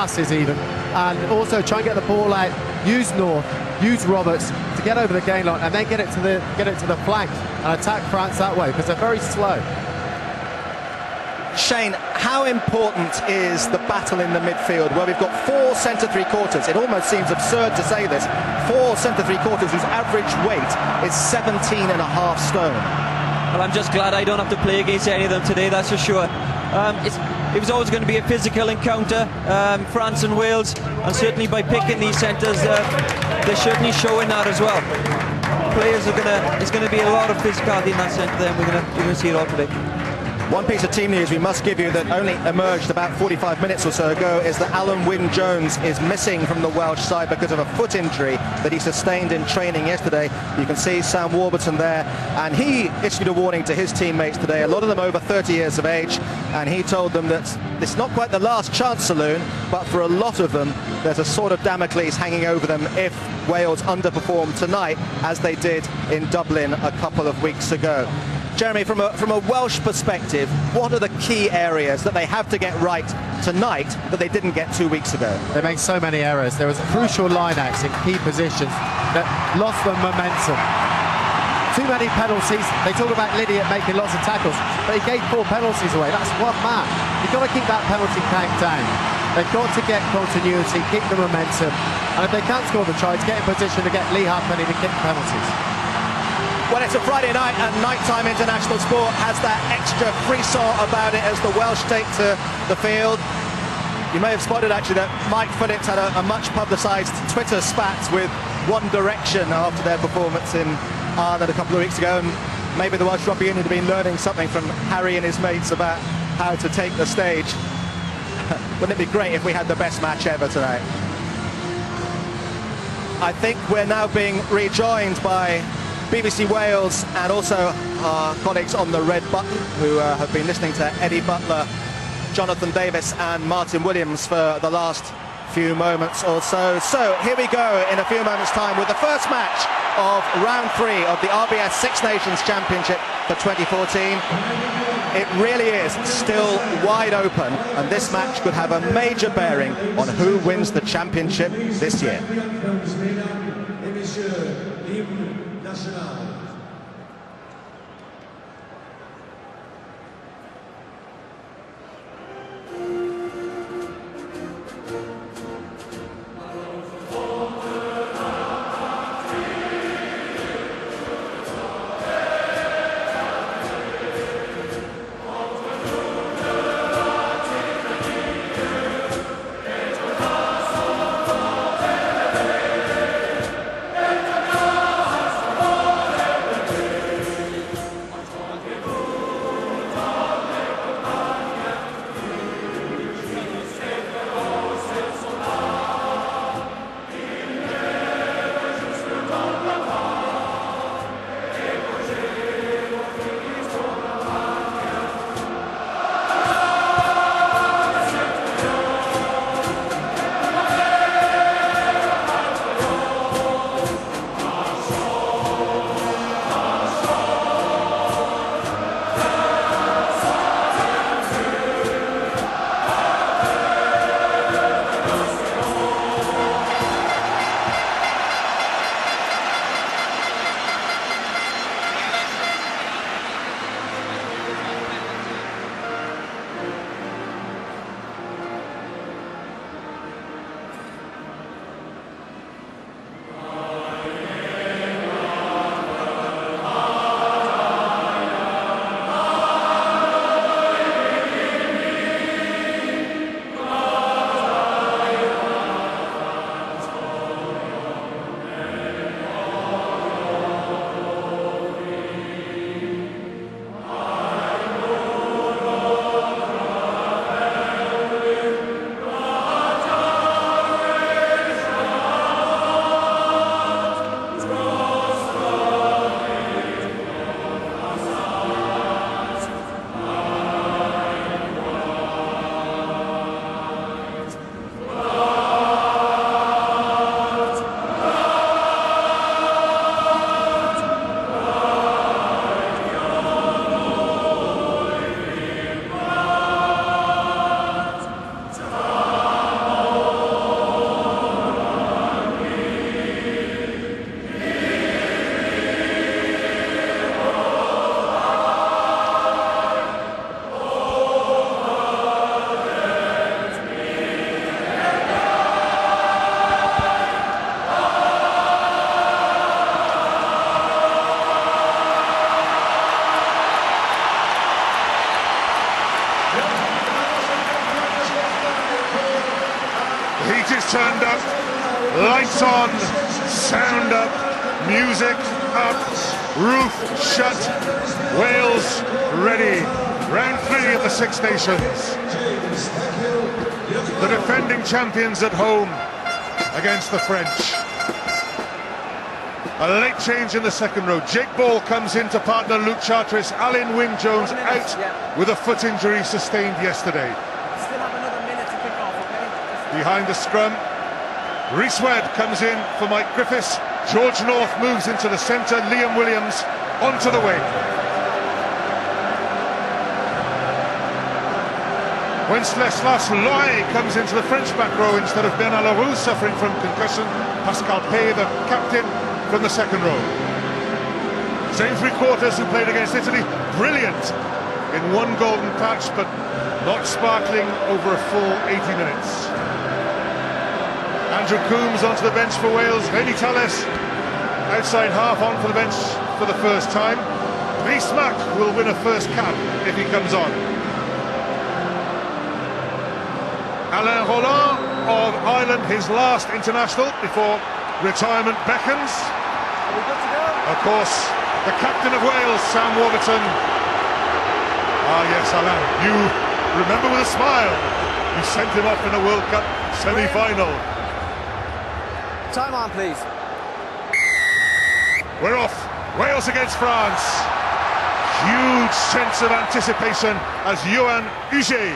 passes even, and also try and get the ball out, use North, use Roberts to get over the gain line, and then get it to the flank and attack France that way, because they're very slow. Shane, how important is the battle in the midfield, where we've got 4 centre three-quarters? It almost seems absurd to say this. 4 centre three-quarters whose average weight is 17.5 stone. Well, I'm just glad I don't have to play against any of them today, that's for sure. It was always going to be a physical encounter, France and Wales, and certainly by picking these centres, they're certainly showing that as well. Players it's going to be a lot of physicality in that centre there, and we're going to see it all today. One piece of team news we must give you that only emerged about 45 minutes or so ago is that Alan Wynne-Jones is missing from the Welsh side because of a foot injury that he sustained in training yesterday. You can see Sam Warburton there, and he issued a warning to his teammates today, a lot of them over 30 years of age, and he told them that it's not quite the last chance saloon, but for a lot of them there's a sort of Damocles hanging over them if Wales underperform tonight, as they did in Dublin a couple of weeks ago. Jeremy, from a Welsh perspective, what are the key areas that they have to get right tonight that they didn't get 2 weeks ago? They made so many errors. There was crucial line-outs in key positions that lost them momentum. Too many penalties. They talk about Lydiate making lots of tackles, but he gave 4 penalties away. That's one man. You've got to keep that penalty count down. They've got to get continuity, keep the momentum, and if they can't score the tries, get in position to get Lee Halfpenny to kick penalties. Well, it's a Friday night, and nighttime international sport has that extra frisson about it as the Welsh take to the field. You may have spotted actually that Mike Phillips had a much publicised Twitter spat with One Direction after their performance in Ireland a couple of weeks ago, and maybe the Welsh Rugby Union have been learning something from Harry and his mates about how to take the stage. Wouldn't it be great if we had the best match ever tonight? I think we're now being rejoined by BBC Wales and also our colleagues on the red button, who have been listening to Eddie Butler, Jonathan Davis and Martin Williams for the last few moments or so. So here we go in a few moments' time with the first match of round 3 of the RBS Six Nations Championship for 2014. It really is still wide open, and this match could have a major bearing on who wins the championship this year. heat is turned up, lights on, sound up, music up, roof shut, Wales ready. Round 3 of the Six Nations. The defending champions at home against the French. A late change in the second row. Jake Ball comes in to partner Luke Charteris. Alan Wynne-Jones out with a foot injury sustained yesterday. Still have another minute to kick off, okay? Behind the scrum, Rhys Wedd comes in for Mike Griffiths. George North moves into the centre. Liam Williams onto the wing. Wenceslas Loy comes into the French back row instead of Bernard Leroux suffering from concussion. Pascal Pay, the captain, from the second row. Same three quarters who played against Italy, brilliant in one golden patch, but not sparkling over a full 80 minutes. Andrew Coombs onto the bench for Wales. Reni Talles, outside half, on for the bench for the first time. Rhys Mack will win a first cap if he comes on. Alain Roland of Ireland, his last international before retirement beckons. Of course, the captain of Wales, Sam Warburton. Ah yes, Alain, you remember with a smile, you sent him off in a World Cup semi-final. Time on, please. We're off. Wales against France. Huge sense of anticipation as Yoann Huget